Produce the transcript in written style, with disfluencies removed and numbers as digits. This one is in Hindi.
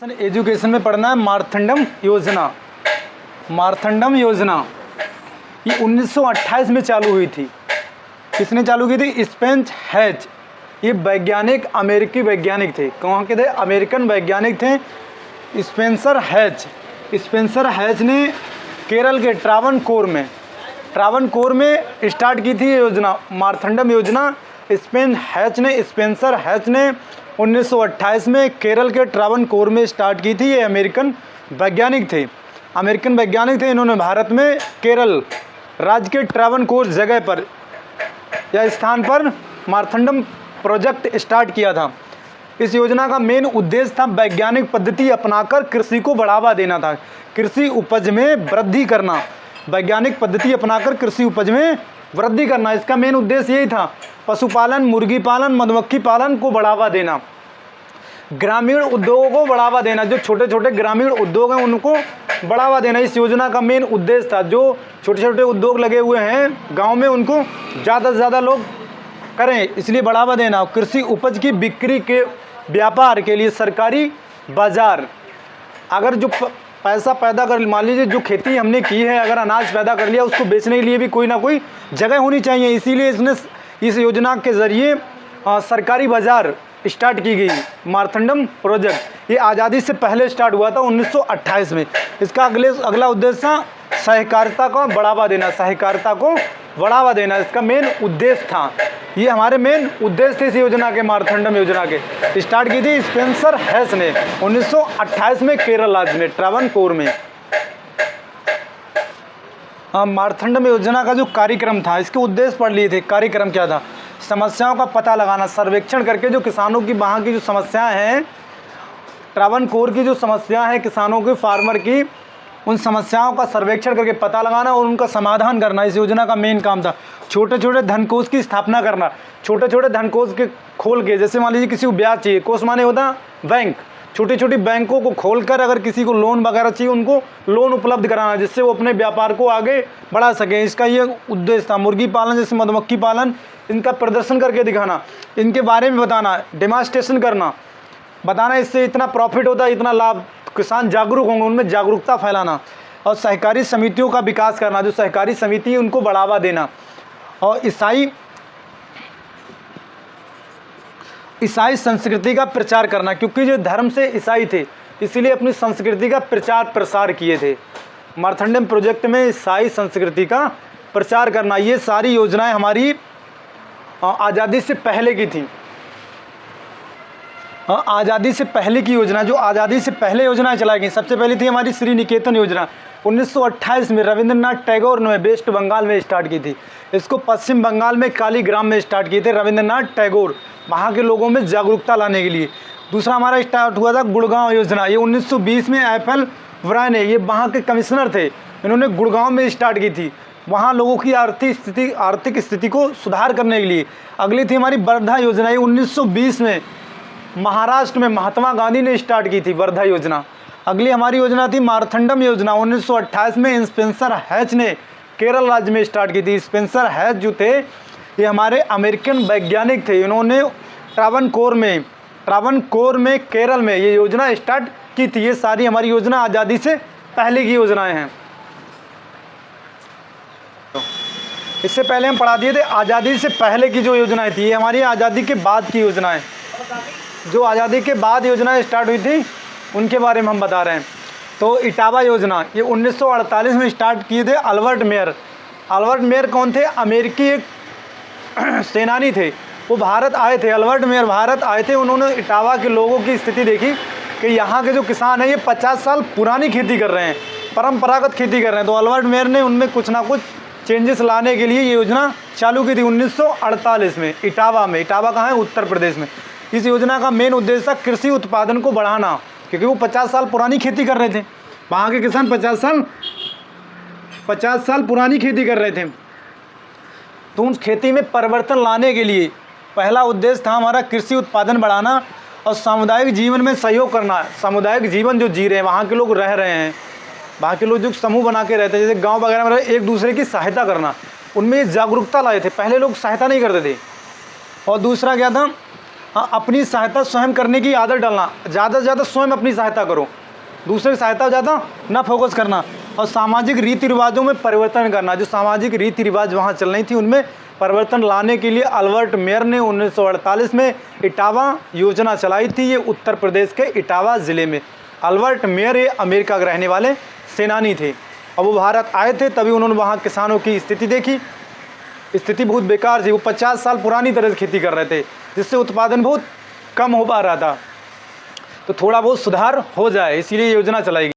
एजुकेशन में पढ़ना है मार्थंडम योजना। मार्थंडम योजना ये 1928 में चालू हुई थी। किसने चालू की थी? Spence hatch. ये वैज्ञानिक अमेरिकी वैज्ञानिक थे। कहाँ के थे? अमेरिकन वैज्ञानिक थे। Spencer hatch. स्पेंसर हैच ने केरल के ट्रावनकोर में स्टार्ट की थी ये योजना, मार्थंडम योजना। स्पेंसर हैच ने 1928 में केरल के ट्रावनकोर में स्टार्ट की थी। ये अमेरिकन वैज्ञानिक थे। इन्होंने भारत में केरल राज्य के ट्रावनकोर जगह पर या स्थान पर मार्थंडम प्रोजेक्ट स्टार्ट किया था। इस योजना का मेन उद्देश्य था वैज्ञानिक पद्धति अपनाकर कृषि को बढ़ावा देना था, कृषि उपज में वृद्धि करना। वैज्ञानिक पद्धति अपनाकर कृषि उपज में वृद्धि करना, इसका मेन उद्देश्य यही था। पशुपालन, मुर्गी पालन, मधुमक्खी पालन को बढ़ावा देना, ग्रामीण उद्योगों को बढ़ावा देना। जो छोटे छोटे ग्रामीण उद्योग हैं उनको बढ़ावा देना इस योजना का मेन उद्देश्य था। जो छोटे छोटे उद्योग लगे हुए हैं गांव में उनको ज़्यादा से ज़्यादा लोग करें, इसलिए बढ़ावा देना। कृषि उपज की बिक्री के व्यापार के लिए सरकारी बाजार, अगर जो पैसा पैदा कर, मान लीजिए जो खेती हमने की है, अगर अनाज पैदा कर लिया, उसको बेचने के लिए भी कोई ना कोई जगह होनी चाहिए। इसीलिए इसने इस योजना के ज़रिए सरकारी बाज़ार स्टार्ट की गई। मार्थंडम प्रोजेक्ट ये आज़ादी से पहले स्टार्ट हुआ था 1928 में। इसका अगला उद्देश्य था सहकारिता को बढ़ावा देना। सहकारिता को बढ़ावा देना इसका मेन उद्देश्य था। ये हमारे मेन उद्देश्य थे इस योजना के, मार्थंडम योजना के। स्टार्ट की थी स्पेंसर हैच ने 1928 में केरल राज्य में ट्रावनकोर में। मार्थंडम योजना का जो कार्यक्रम था, इसके उद्देश्य पढ़ लिए थे। कार्यक्रम क्या था? समस्याओं का पता लगाना, सर्वेक्षण करके जो किसानों की वहाँ की जो समस्याएं हैं, ट्रावनकोर की जो समस्या है किसानों की, फार्मर की, उन समस्याओं का सर्वेक्षण करके पता लगाना और उनका समाधान करना इस योजना का मेन काम था। छोटे छोटे धनकोष की स्थापना करना, छोटे छोटे धनकोष के खोल के, जैसे मान लीजिए किसी को ब्याज चाहिए, कोष माने होता बैंक, छोटी छोटी बैंकों को खोलकर अगर किसी को लोन वगैरह चाहिए उनको लोन उपलब्ध कराना, जिससे वो अपने व्यापार को आगे बढ़ा सकें। इसका ये उद्देश्य था। मुर्गी पालन जैसे मधुमक्खी पालन, इनका प्रदर्शन करके दिखाना, इनके बारे में बताना, डेमोन्स्ट्रेशन करना, बताना इससे इतना प्रॉफिट होता है, इतना लाभ, किसान जागरूक होंगे, उनमें जागरूकता फैलाना। और सहकारी समितियों का विकास करना, जो सहकारी समिति है उनको बढ़ावा देना। और ईसाई संस्कृति का प्रचार करना, क्योंकि जो धर्म से ईसाई थे इसीलिए अपनी संस्कृति का प्रचार प्रसार किए थे। मार्थंडम प्रोजेक्ट में ईसाई संस्कृति का प्रचार करना। ये सारी योजनाएं हमारी आज़ादी से पहले की थी। आज़ादी से पहले की योजना, जो आज़ादी से पहले योजनाएं चलाई गई, सबसे पहले थी हमारी श्री निकेतन योजना। 1928 में रविंद्रनाथ टैगोर ने वेस्ट बंगाल में स्टार्ट की थी। इसको पश्चिम बंगाल में कालीग्राम में स्टार्ट किए थे रविंद्रनाथ टैगोर, वहाँ के लोगों में जागरूकता लाने के लिए। दूसरा हमारा स्टार्ट हुआ था गुड़गांव योजना। ये 1920 में एफएल व्राय ने, ये वहाँ के कमिश्नर थे, इन्होंने गुड़गांव में स्टार्ट की थी, वहाँ लोगों की आर्थिक स्थिति को सुधार करने के लिए। अगली थी हमारी वर्धा योजना। ये 1920 में महाराष्ट्र में महात्मा गांधी ने स्टार्ट की थी वर्धा योजना। अगली हमारी योजना थी मार्थंडम योजना। 1928 में स्पेंसर हैच ने केरल राज्य में स्टार्ट की थी। स्पेंसर हैच जो थे ये हमारे अमेरिकन वैज्ञानिक थे। इन्होंने ट्रावनकोर में केरल में ये योजना स्टार्ट की थी। ये सारी हमारी योजना आज़ादी से पहले की योजनाएं हैं। इससे पहले हम पढ़ा दिए थे आज़ादी से पहले की जो योजनाएं थी, ये हमारी आज़ादी के बाद की योजनाएं। जो आज़ादी के बाद योजनाएं स्टार्ट हुई थी उनके बारे में हम बता रहे हैं। तो इटावा योजना ये 1948 में स्टार्ट किए थे अल्बर्ट मेयर कौन थे? अमेरिकी एक सेनानी थे, वो भारत आए थे। अल्बर्ट मेयर भारत आए थे। उन्होंने इटावा के लोगों की स्थिति देखी कि यहाँ के जो किसान हैं ये 50 साल पुरानी खेती कर रहे हैं, परंपरागत खेती कर रहे हैं। तो अल्बर्ट मेयर ने उनमें कुछ ना कुछ चेंजेस लाने के लिए ये योजना चालू की थी 1948 में इटावा में। इटावा कहाँ है? उत्तर प्रदेश में। इस योजना का मेन उद्देश्य था कृषि उत्पादन को बढ़ाना, क्योंकि वो 50 साल पुरानी खेती कर रहे थे। वहाँ के किसान 50 साल पुरानी खेती कर रहे थे। तो उन खेती में परिवर्तन लाने के लिए पहला उद्देश्य था हमारा कृषि उत्पादन बढ़ाना और सामुदायिक जीवन में सहयोग करना। सामुदायिक जीवन जो जी रहे हैं, वहाँ के लोग रह रहे हैं, वहाँ के लोग जो समूह बना के रहते हैं, जैसे गाँव वगैरह में एक दूसरे की सहायता करना, उनमें ये जागरूकता लाए थे। पहले लोग सहायता नहीं करते थे। और दूसरा क्या था? अपनी सहायता स्वयं करने की आदत डालना, ज़्यादा से ज़्यादा स्वयं अपनी सहायता करो, दूसरे की सहायता ज़्यादा ना फोकस करना। और सामाजिक रीति रिवाजों में परिवर्तन करना, जो सामाजिक रीति रिवाज वहाँ चल रही थी उनमें परिवर्तन लाने के लिए अल्बर्ट मेयर ने 1948 में इटावा योजना चलाई थी। ये उत्तर प्रदेश के इटावा ज़िले में। अल्बर्ट मेयर ये अमेरिका के रहने वाले सेनानी थे और वो भारत आए थे, तभी उन्होंने वहाँ किसानों की स्थिति देखी। स्थिति बहुत बेकार थी, वो 50 साल पुरानी तरह से खेती कर रहे थे, जिससे उत्पादन बहुत कम हो पा रहा था। तो थोड़ा बहुत सुधार हो जाए, इसीलिए योजना चलाई गई।